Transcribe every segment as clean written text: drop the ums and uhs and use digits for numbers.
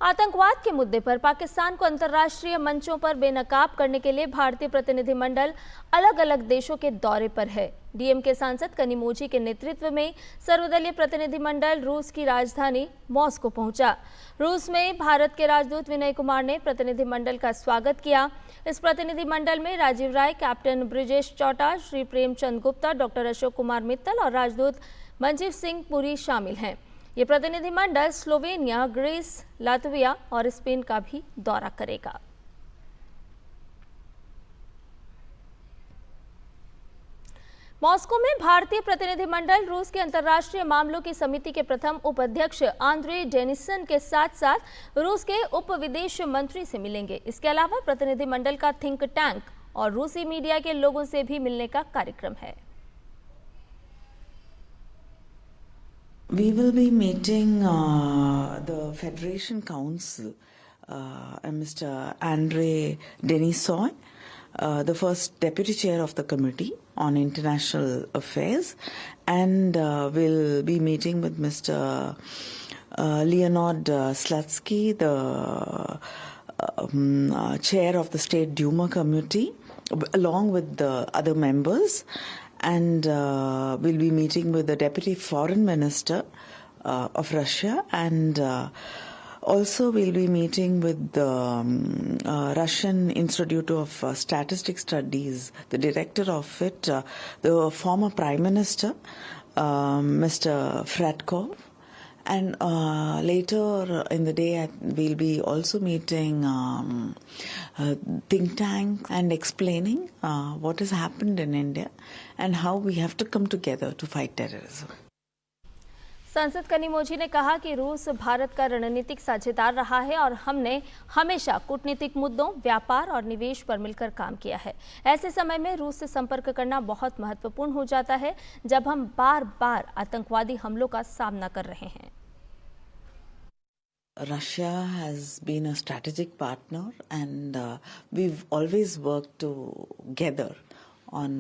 आतंकवाद के मुद्दे पर पाकिस्तान को अंतर्राष्ट्रीय मंचों पर बेनकाब करने के लिए भारतीय प्रतिनिधिमंडल अलग अलग देशों के दौरे पर है। डीएमके सांसद कनिमोझी के नेतृत्व में सर्वदलीय प्रतिनिधिमंडल रूस की राजधानी मॉस्को पहुंचा। रूस में भारत के राजदूत विनय कुमार ने प्रतिनिधिमंडल का स्वागत किया। इस प्रतिनिधिमंडल में राजीव राय, कैप्टन ब्रिजेश चौटा, श्री प्रेमचंद गुप्ता, डॉक्टर अशोक कुमार मित्तल और राजदूत मंजीव सिंह पुरी शामिल हैं। ये प्रतिनिधिमंडल स्लोवेनिया, ग्रीस, लातविया और स्पेन का भी दौरा करेगा। मॉस्को में भारतीय प्रतिनिधिमंडल रूस के अंतर्राष्ट्रीय मामलों की समिति के प्रथम उपाध्यक्ष आंद्रे डेनिसन के साथ साथ रूस के उप विदेश मंत्री से मिलेंगे। इसके अलावा प्रतिनिधिमंडल का थिंक टैंक और रूसी मीडिया के लोगों से भी मिलने का कार्यक्रम है। We will be meeting the Federation Council, Mr. Andre Denisson, the first Deputy Chair of the Committee on International Affairs, and we'll be meeting with Mr. Leonid Slutsky, the Chair of the State Duma Committee, along with the other members. And we'll be meeting with the Deputy Foreign Minister of Russia, and also we'll be meeting with the Russian Institute of Statistic Studies, the director of it, the former Prime Minister, Mr. Fradkov. And later in the day, we'll be also meeting think tank and explaining what has happened in India and how we have to come together to fight terrorism. सांसद कनिमोझी ने कहा कि रूस भारत का रणनीतिक साझेदार रहा है और हमने हमेशा कूटनीतिक मुद्दों, व्यापार और निवेश पर मिलकर काम किया है। ऐसे समय में रूस से संपर्क करना बहुत महत्वपूर्ण हो जाता है जब हम बार-बार आतंकवादी हमलों का सामना कर रहे हैं। Russia has been a strategic partner, and we've always worked together on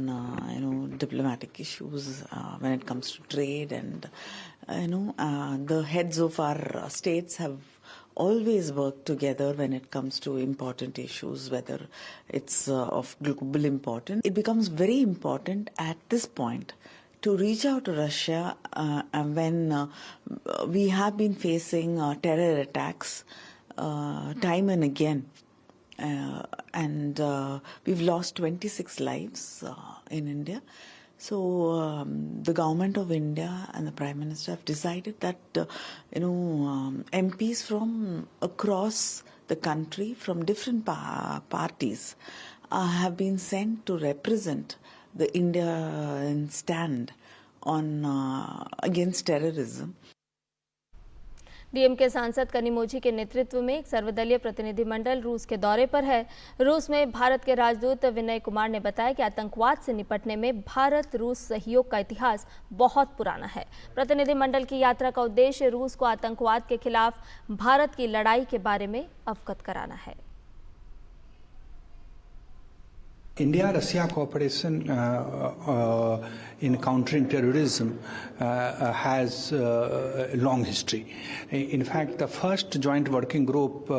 diplomatic issues when it comes to trade, and the heads of our states have always worked together when it comes to important issues, whether it's of global importance. It becomes very important at this point to reach out to Russia when we have been facing terror attacks time and again. And we've lost 26 lives in India. So the government of India and the Prime Minister have decided that MPs from across the country, from different parties, have been sent to represent the Indian stand on against terrorism. DMK सांसद कनिमोझी के नेतृत्व में एक सर्वदलीय प्रतिनिधिमंडल रूस के दौरे पर है। रूस में भारत के राजदूत विनय कुमार ने बताया कि आतंकवाद से निपटने में भारत रूस सहयोग का इतिहास बहुत पुराना है। प्रतिनिधिमंडल की यात्रा का उद्देश्य रूस को आतंकवाद के खिलाफ भारत की लड़ाई के बारे में अवगत कराना है। India-Russia cooperation in countering terrorism has a long history. In fact, the first joint working group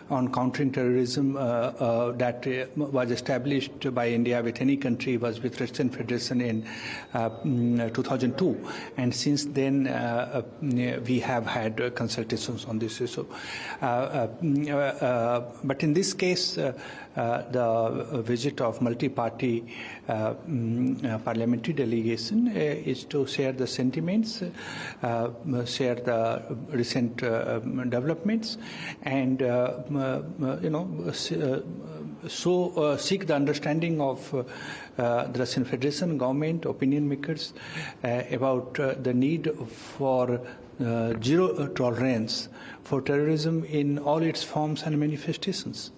on countering terrorism that was established by India with any country was with Russian Federation in 2002, and since then we have had consultations on this issue. But in this case, the visit of multi-party parliamentary delegation is to share the sentiments, share the recent developments, and seek the understanding of the Russian Federation government, opinion makers about the need for zero tolerance for terrorism in all its forms and manifestations.